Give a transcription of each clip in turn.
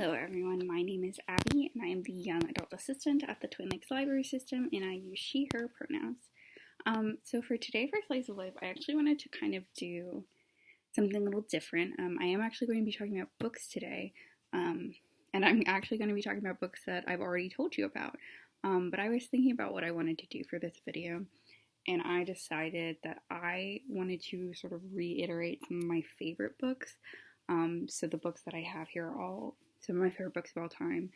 Hello everyone, my name is Abby and I am the Young Adult Assistant at the Twin Lakes Library System and I use she, her pronouns. So for today for Slice of Life, I actually wanted to kind of do something a little different. I am actually going to be talking about books today, and I'm actually going to be talking about books that I've already told you about. But I was thinking about what I wanted to do for this video, and I decided that I wanted to sort of reiterate some of my favorite books. So the books that I have here are all some of my favorite books of all time.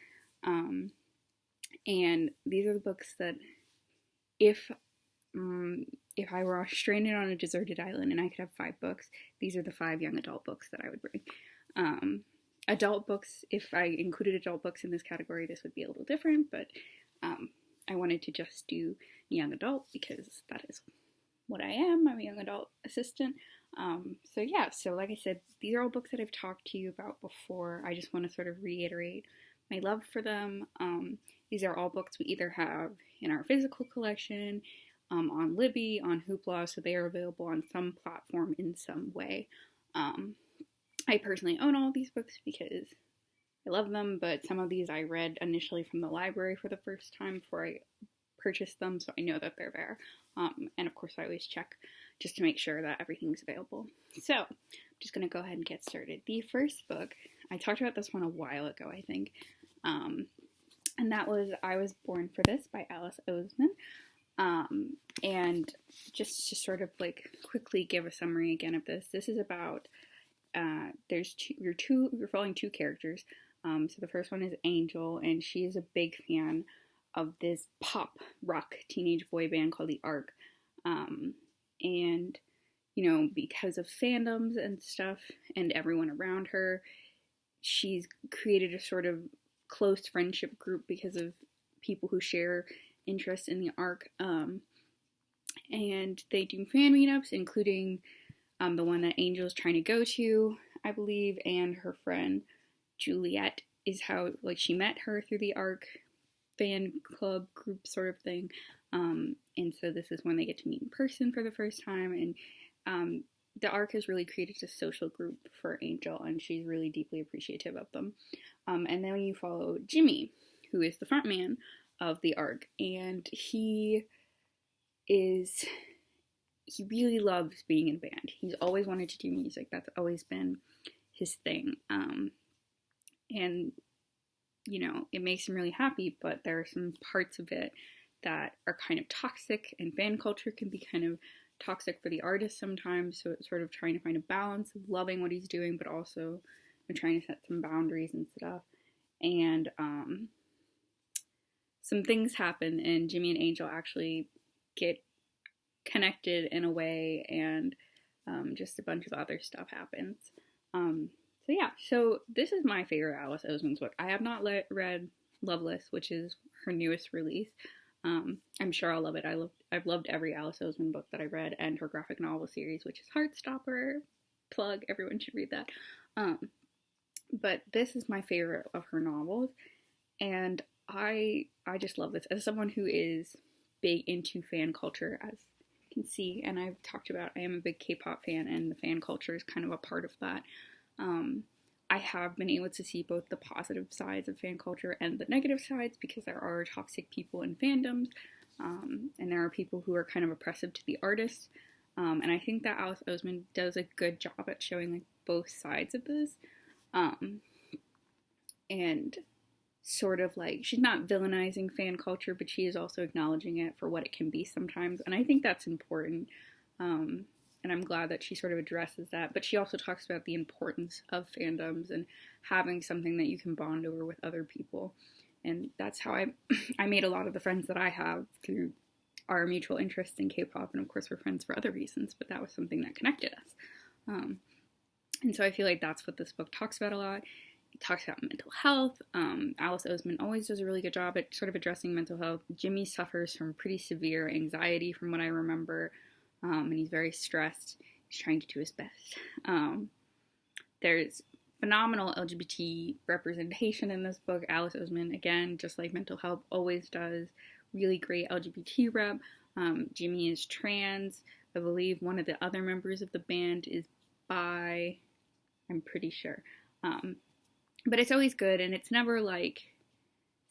And these are the books that if I were stranded on a deserted island and I could have 5 books, these are the 5 young adult books that I would bring. Adult books, if I included adult books in this category, this would be a little different, but I wanted to just do young adult because that is what I am. I'm a young adult assistant. So like I said, these are all books that I've talked to you about before. I just want to sort of reiterate my love for them. These are all books we either have in our physical collection, on Libby, on Hoopla, so they are available on some platform in some way. I personally own all of these books because I love them, but some of these I read initially from the library for the first time before I purchased them, so I know that they're there. And of course I always check just to make sure that everything's available. So I'm just going to go ahead and get started. The first book, I talked about this one a while ago, I think, and that was I Was Born for This by Alice Oseman. And just to sort of like quickly give a summary again of this, this is about, you're following 2 characters. So the first one is Angel, and she is a big fan of this pop rock teenage boy band called the Ark. And, you know, because of fandoms and stuff and everyone around her, she's created a sort of close friendship group because of people who share interest in the Ark. And they do fan meetups, including the one that Angel is trying to go to, I believe, and her friend Juliet is how, like, she met her through the Ark fan club group sort of thing. And so this is when they get to meet in person for the first time, and the Ark has really created a social group for Angel, and she's really deeply appreciative of them. And then you follow Jimmy, who is the front man of the Ark, and he really loves being in a band. He's always wanted to do music. That's always been his thing. And, you know, it makes him really happy, but there are some parts of it that are kind of toxic, and fan culture can be kind of toxic for the artist sometimes, so it's sort of trying to find a balance of loving what he's doing, but also trying to set some boundaries and stuff. And some things happen, and Jimmy and Angel actually get connected in a way, and just a bunch of other stuff happens. So this is my favorite Alice Oseman's book. I have not read Loveless, which is her newest release. I'm sure I'll love it. I've loved every Alice Oseman book that I read, and her graphic novel series, which is Heartstopper. Plug, everyone should read that. But this is my favorite of her novels, and I just love this. As someone who is big into fan culture, as you can see, and I've talked about, I am a big K-pop fan, and the fan culture is kind of a part of that. I have been able to see both the positive sides of fan culture and the negative sides, because there are toxic people in fandoms, and there are people who are kind of oppressive to the artist, and I think that Alice Oseman does a good job at showing like both sides of this, and sort of like, she's not villainizing fan culture, but she is also acknowledging it for what it can be sometimes, and I think that's important. And I'm glad that she sort of addresses that, but she also talks about the importance of fandoms and having something that you can bond over with other people. And that's how I made a lot of the friends that I have, through our mutual interest in K-pop, and of course we're friends for other reasons, but that was something that connected us. And so I feel like that's what this book talks about a lot. It talks about mental health. Alice Oseman always does a really good job at sort of addressing mental health. Jimmy suffers from pretty severe anxiety from what I remember. And he's very stressed. He's trying to do his best. There's phenomenal LGBT representation in this book. Alice Oseman, again, just like mental health always does, really great LGBT rep. Jimmy is trans. I believe one of the other members of the band is bi. I'm pretty sure. But it's always good, and it's never like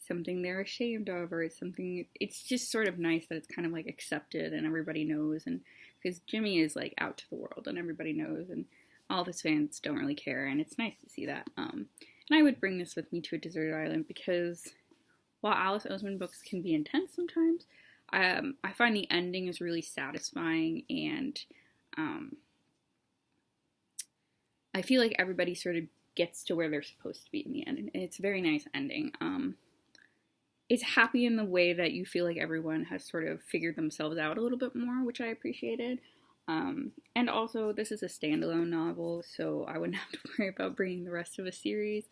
something they're ashamed of, or it's just sort of nice that it's kind of like accepted and everybody knows, and because Jimmy is like out to the world and everybody knows, and all of his fans don't really care, and it's nice to see that. And I would bring this with me to a deserted island because while Alice Oseman books can be intense sometimes, I find the ending is really satisfying, and I feel like everybody sort of gets to where they're supposed to be in the end, and it's a very nice ending. It's happy in the way that you feel like everyone has sort of figured themselves out a little bit more, which I appreciated. And also, this is a standalone novel, so I wouldn't have to worry about bringing the rest of a series,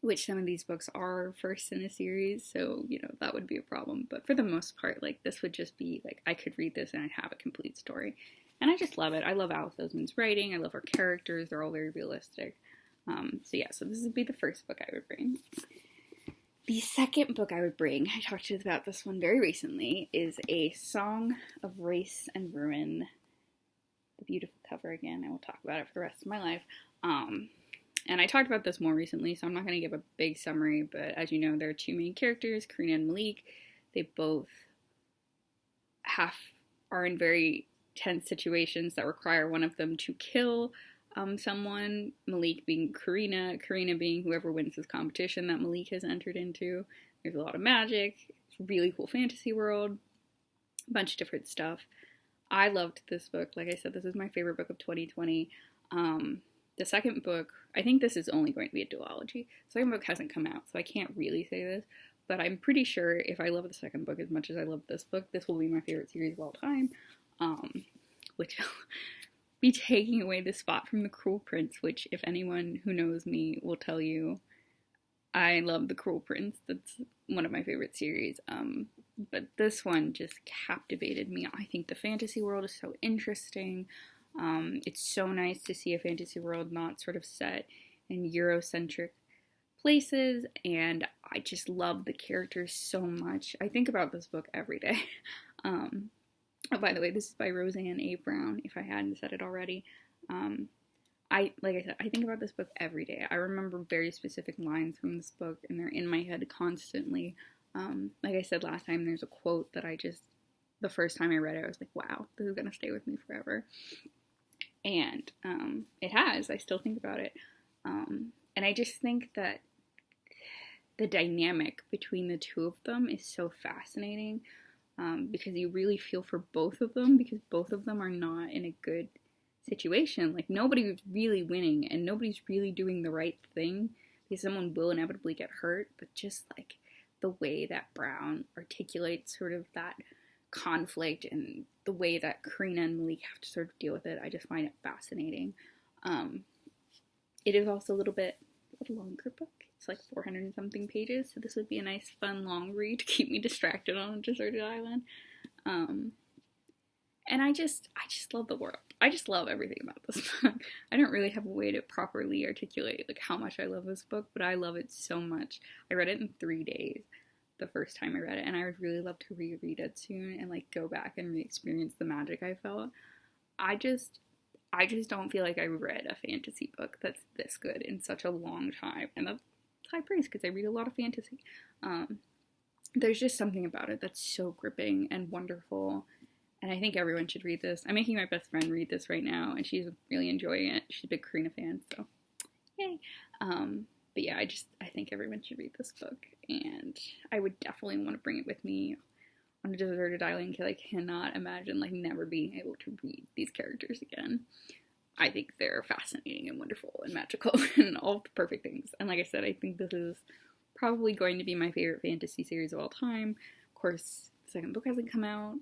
which some of these books are first in a series, so, you know, that would be a problem. But for the most part, like, this would just be, like, I could read this and I'd have a complete story. And I just love it. I love Alice Oseman's writing. I love her characters. They're all very realistic. So this would be the first book I would bring. The second book I would bring, I talked to you about this one very recently, is A Song of Race and Ruin. The beautiful cover again. I will talk about it for the rest of my life. And I talked about this more recently, so I'm not going to give a big summary, but as you know, there are two main characters, Karina and Malik. They both are in very tense situations that require one of them to kill someone, Malik being Karina being whoever wins this competition that Malik has entered into. There's a lot of magic, it's a really cool fantasy world, a bunch of different stuff. I loved this book. Like I said, this is my favorite book of 2020. The second book, I think this is only going to be a duology. The second book hasn't come out, so I can't really say this, but I'm pretty sure if I love the second book as much as I love this book, this will be my favorite series of all time, which be taking away the spot from The Cruel Prince, which if anyone who knows me will tell you I love The Cruel Prince. That's one of my favorite series. But this one just captivated me. I think the fantasy world is so interesting. It's so nice to see a fantasy world not sort of set in Eurocentric places, and I just love the characters so much. I think about this book every day. Oh, by the way, this is by Roseanne A. Brown, if I hadn't said it already. Like I said, I think about this book every day. I remember very specific lines from this book, and they're in my head constantly. Like I said last time, there's a quote that the first time I read it, I was like, wow, this is going to stay with me forever. And it has. I still think about it. And I just think that the dynamic between the two of them is so fascinating. Because you really feel for both of them, because both of them are not in a good situation. Like, nobody's really winning, and nobody's really doing the right thing, because someone will inevitably get hurt, but just, like, the way that Brown articulates sort of that conflict, and the way that Karina and Malik have to sort of deal with it, I just find it fascinating. It is also a little bit of a longer book. It's like 400 and something pages, so this would be a nice, fun, long read to keep me distracted on a deserted island. And I just love the world. I just love everything about this book. I don't really have a way to properly articulate like how much I love this book, but I love it so much. I read it in 3 days the first time I read it, and I would really love to reread it soon and like go back and re-experience the magic I felt. I just don't feel like I read a fantasy book that's this good in such a long time, and that's high praise because I read a lot of fantasy. There's just something about it that's so gripping and wonderful, and I think everyone should read this. I'm making my best friend read this right now, and she's really enjoying it. She's a big Karina fan, so yay. But yeah, I think everyone should read this book, and I would definitely want to bring it with me on a deserted island because I cannot imagine like never being able to read these characters again. I think they're fascinating and wonderful and magical and all the perfect things. And like I said, I think this is probably going to be my favorite fantasy series of all time. Of course, the second book hasn't come out,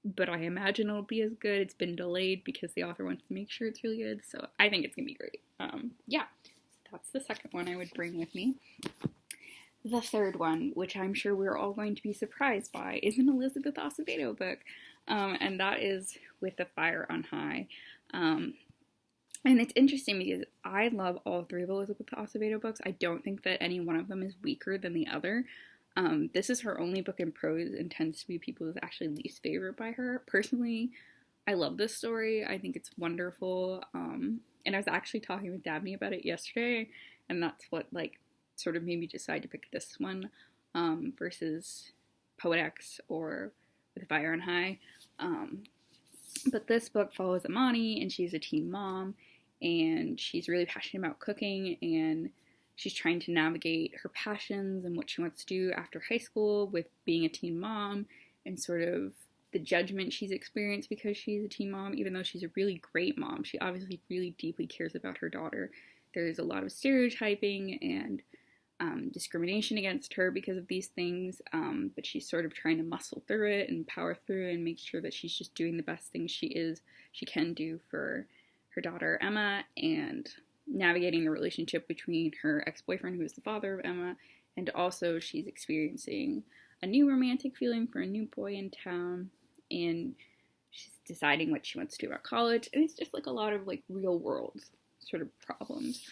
but I imagine it'll be as good. It's been delayed because the author wants to make sure it's really good, so I think it's gonna be great. Yeah, so that's the second one I would bring with me. The third one, which I'm sure we're all going to be surprised by, is an Elizabeth Acevedo book, and that is With the Fire on High. And it's interesting because I love all three of Elizabeth Acevedo books. I don't think that any one of them is weaker than the other. This is her only book in prose and tends to be people's actually least favorite by her. Personally, I love this story. I think it's wonderful. And I was actually talking with Dabney about it yesterday, and that's what, like, sort of made me decide to pick this one versus Poet X or With Fire on High. But this book follows Amani, and she's a teen mom, and she's really passionate about cooking, and she's trying to navigate her passions and what she wants to do after high school with being a teen mom, and sort of the judgment she's experienced because she's a teen mom, even though she's a really great mom. She obviously really deeply cares about her daughter. There's a lot of stereotyping and discrimination against her because of these things, but she's sort of trying to muscle through it and power through and make sure that she's just doing the best thing she can do for her daughter Emma, and navigating the relationship between her ex-boyfriend, who is the father of Emma, and also she's experiencing a new romantic feeling for a new boy in town, and she's deciding what she wants to do about college, and it's just like a lot of like real world sort of problems.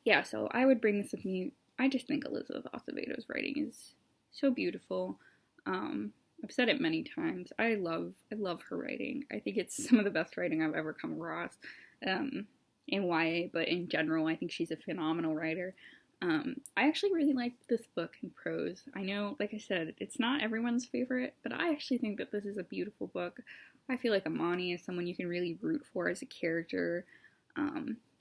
Yeah, so I would bring this with me. I just think Elizabeth Acevedo's writing is so beautiful. I've said it many times. I love her writing. I think it's some of the best writing I've ever come across in YA, but in general, I think she's a phenomenal writer. I actually really liked this book in prose. I know, like I said, it's not everyone's favorite, but I actually think that this is a beautiful book. I feel like Amani is someone you can really root for as a character.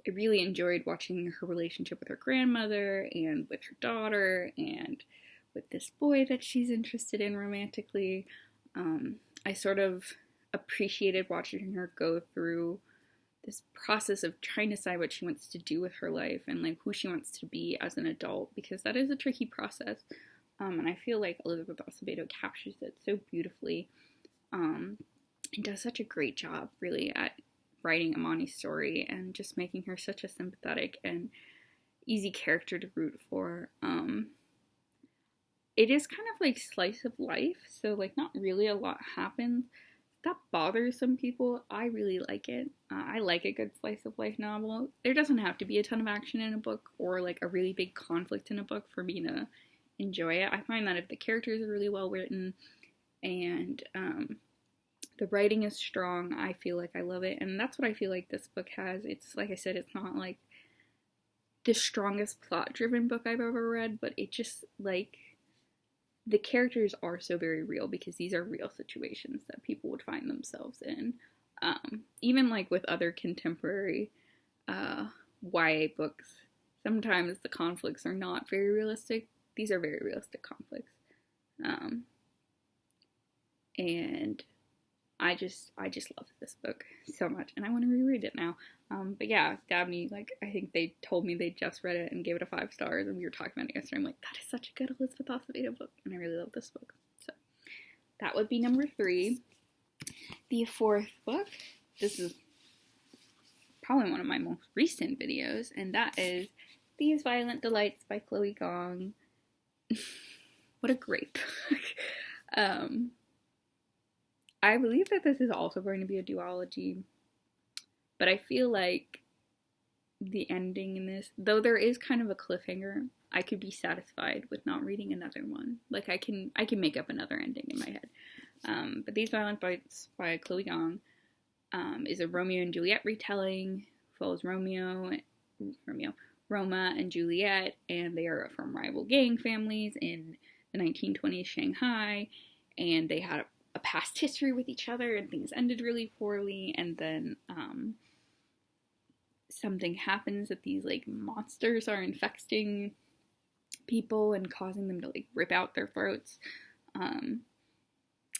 I really enjoyed watching her relationship with her grandmother and with her daughter and with this boy that she's interested in romantically. I sort of appreciated watching her go through this process of trying to decide what she wants to do with her life and like who she wants to be as an adult, because that is a tricky process. And I feel like Elizabeth Acevedo captures it so beautifully and does such a great job really at writing Amani's story and just making her such a sympathetic and easy character to root for. It is kind of like slice of life, so like not really a lot happens. That bothers some people. I really like it. I like a good slice of life novel. There doesn't have to be a ton of action in a book or like a really big conflict in a book for me to enjoy it. I find that if the characters are really well written and the writing is strong, I feel like I love it. And that's what I feel like this book has. It's, like I said, it's not like the strongest plot-driven book I've ever read, but it just, like, the characters are so very real because these are real situations that people would find themselves in. Even, like, with other contemporary YA books, sometimes the conflicts are not very realistic. These are very realistic conflicts. And I just love this book so much, and I want to reread it now. But yeah, Dabney, like, I think they told me they just read it and gave it a 5 stars, and we were talking about it yesterday. I'm like, that is such a good Elizabeth Acevedo book, and I really love this book. So that would be number 3. The 4th book, this is probably one of my most recent videos, and that is These Violent Delights by Chloe Gong. What a great book. I believe that this is also going to be a duology, but I feel like the ending in this, though there is kind of a cliffhanger, I could be satisfied with not reading another one. Like, I can make up another ending in my head. But These Violent Bites by Chloe Gong is a Romeo and Juliet retelling, follows Roma and Juliet, and they are from rival gang families in the 1920s Shanghai, and they had a past history with each other, and things ended really poorly, and then something happens that these like monsters are infecting people and causing them to like rip out their throats.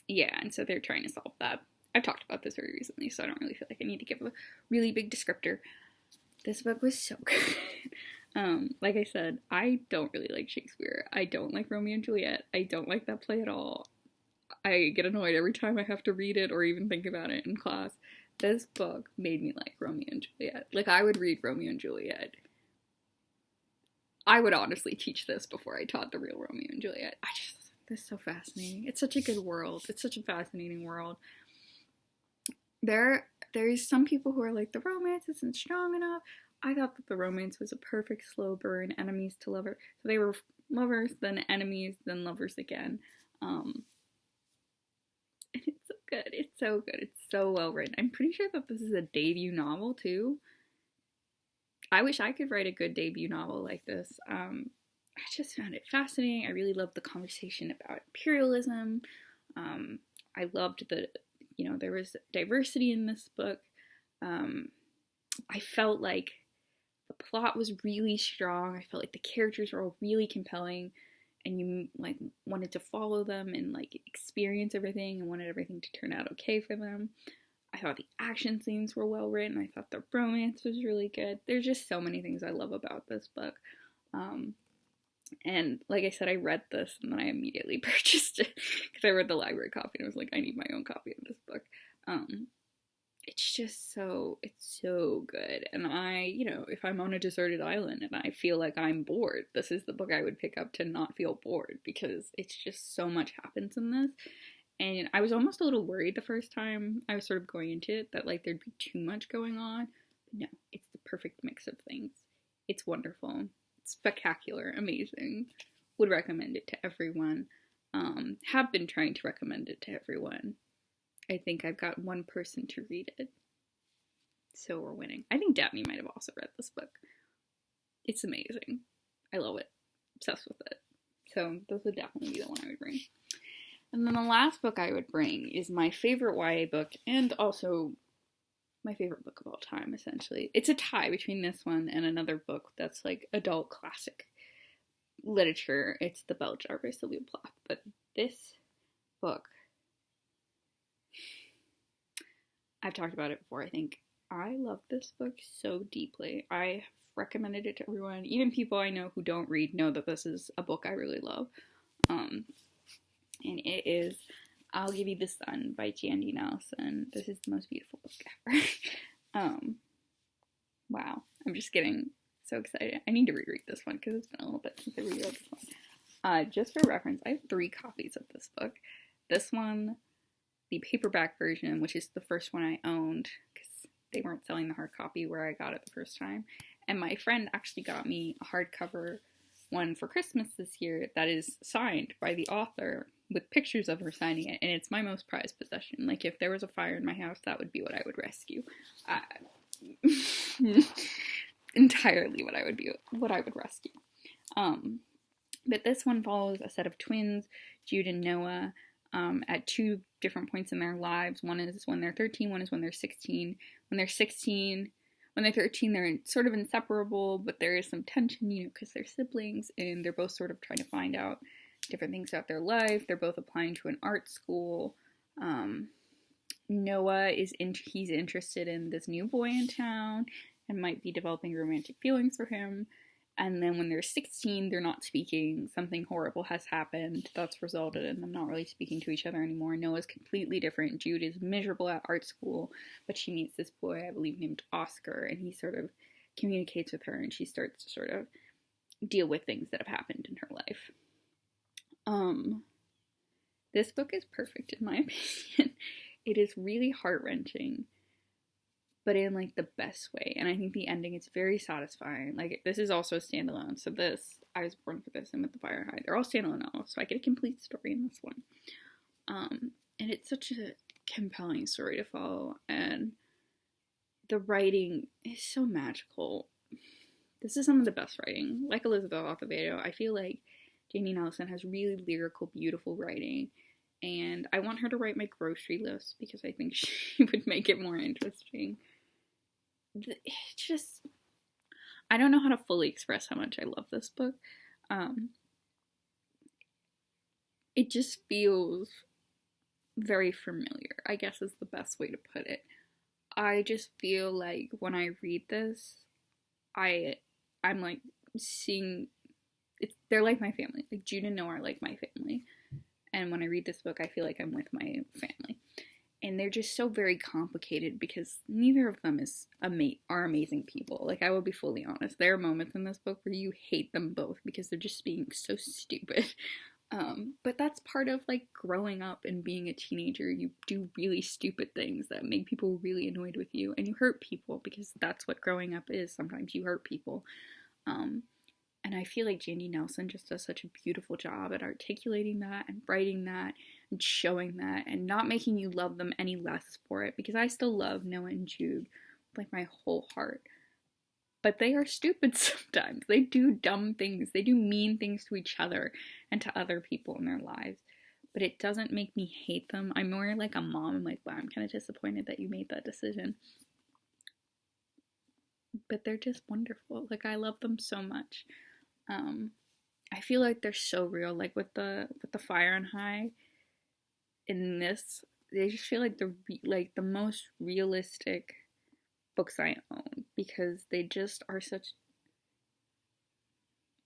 Yeah, and so they're trying to solve that. I've talked about this very recently, so I don't really feel like I need to give a really big descriptor. This book was so good. Like I said, I don't really like Shakespeare. I don't like Romeo and Juliet. I don't like that play at all. I get annoyed every time I have to read it or even think about it in class. This book made me like Romeo and Juliet. Like, I would read Romeo and Juliet. I would honestly teach this before I taught the real Romeo and Juliet. This is so fascinating. It's such a good world. It's such a fascinating world. There's some people who are like, the romance isn't strong enough. I thought that the romance was a perfect slow burn, enemies to lovers. So they were lovers, then enemies, then lovers again. And it's so good. It's so good. It's so well written. I'm pretty sure that this is a debut novel too. I wish I could write a good debut novel like this. I just found it fascinating. I really loved the conversation about imperialism. I loved there was diversity in this book. I felt like the plot was really strong. I felt like the characters were all really compelling, and you like wanted to follow them and like experience everything and wanted everything to turn out okay for them. I thought the action scenes were well written. I thought the romance was really good. There's just so many things I love about this book. And like I said, I read this and then I immediately purchased it because I read the library copy and I was like, I need my own copy of this book. It's so good. And if I'm on a deserted island and I feel like I'm bored, this is the book I would pick up to not feel bored, because it's just so much happens in this. And I was almost a little worried the first time I was sort of going into it that like there'd be too much going on. But no, it's the perfect mix of things. It's wonderful. It's spectacular. Amazing. Would recommend it to everyone. Have been trying to recommend it to everyone. I think I've got one person to read it. So we're winning. I think Daphne might have also read this book. It's amazing. I love it. Obsessed with it. So this would definitely be the one I would bring. And then the last book I would bring is my favorite YA book, and also my favorite book of all time, essentially. It's a tie between this one and another book that's like adult classic literature. It's The Bell Jar by Sylvia Plath. But this book, I've talked about it before, I think. I love this book so deeply. I have recommended it to everyone. Even people I know who don't read know that this is a book I really love. And it is I'll Give You the Sun by Jandy Nelson. This is the most beautiful book ever. Wow. I'm just getting so excited. I need to reread this one because it's been a little bit since I reread this one. Just for reference, I have 3 copies of this book. This one, the paperback version, which is the first one I owned because they weren't selling the hard copy where I got it the first time. And my friend actually got me a hardcover one for Christmas this year that is signed by the author with pictures of her signing it, and it's my most prized possession. Like, if there was a fire in my house, that would be what I would rescue. Entirely what I would rescue. But this one follows a set of twins, Jude and Noah, at 2 different points in their lives. One is when they're 13, one is when they're 16. When they're 13, they're sort of inseparable, but there is some tension, because they're siblings, and they're both sort of trying to find out different things about their life. They're both applying to an art school. Noah he's interested in this new boy in town and might be developing romantic feelings for him. And then when they're 16, they're not speaking. Something horrible has happened that's resulted in them not really speaking to each other anymore. Noah's completely different. Jude is miserable at art school, but she meets this boy, I believe, named Oscar, and he sort of communicates with her, and she starts to sort of deal with things that have happened in her life. This book is perfect in my opinion. It is really heart-wrenching, but in like the best way. And I think the ending is very satisfying. Like, this is also a standalone. So I was born for this, and With the Fire High, they're all standalone novels, so I get a complete story in this one. And it's such a compelling story to follow, and the writing is so magical. This is some of the best writing. Like Elizabeth Acevedo, I feel like Jandy Nelson has really lyrical, beautiful writing, and I want her to write my grocery list because I think she would make it more interesting. I don't know how to fully express how much I love this book. It just feels very familiar, I guess is the best way to put it. I just feel like when I read this, I'm like seeing, they're like my family. Like, Jude and Noah are like my family. And when I read this book, I feel like I'm with my family. And they're just so very complicated because neither of them are amazing people. Like, I will be fully honest. There are moments in this book where you hate them both because they're just being so stupid. But that's part of, like, growing up and being a teenager. You do really stupid things that make people really annoyed with you. And you hurt people because that's what growing up is. Sometimes you hurt people. And I feel like Jandy Nelson just does such a beautiful job at articulating that and writing that and showing that and not making you love them any less for it, because I still love Noah and Jude with like my whole heart. But they are stupid sometimes. They do dumb things. They do mean things to each other and to other people in their lives. But it doesn't make me hate them. I'm more like a mom. I'm like, wow, I'm kind of disappointed that you made that decision. But they're just wonderful. Like, I love them so much. I feel like they're so real. Like with the Fire and High in this, they just feel like the most realistic books I own, because they just are such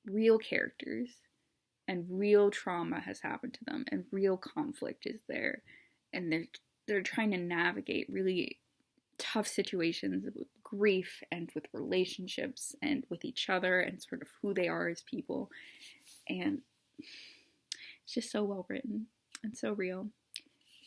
real characters, and real trauma has happened to them, and real conflict is there, and they're trying to navigate really tough situations with grief and with relationships and with each other and sort of who they are as people. And it's just so well written and so real.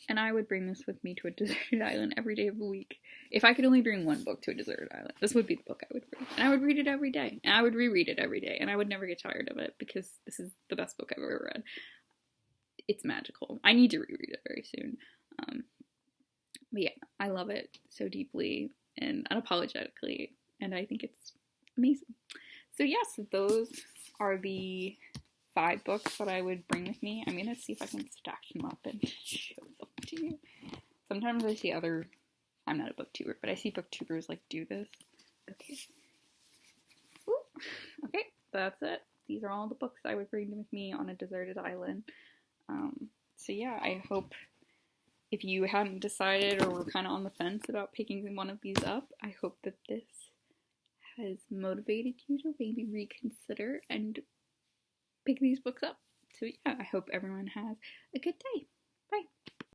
And I would bring this with me to a deserted island every day of the week. If I could only bring one book to a deserted island, this would be the book I would read. And I would read it every day. And I would reread it every day. And I would never get tired of it, because this is the best book I've ever read. It's magical. I need to reread it very soon. But yeah, I love it so deeply and unapologetically. And I think it's amazing. So yes, those are the 5 books that I would bring with me. I'm going to see if I can stack them up and show them to you. Sometimes I see I'm not a booktuber, but I see booktubers like do this. Okay. Ooh. Okay, that's it. These are all the books I would bring with me on a deserted island. So yeah, I hope if you hadn't decided or were kind of on the fence about picking one of these up, I hope that this has motivated you to maybe reconsider and pick these books up. So yeah, I hope everyone has a good day. Bye.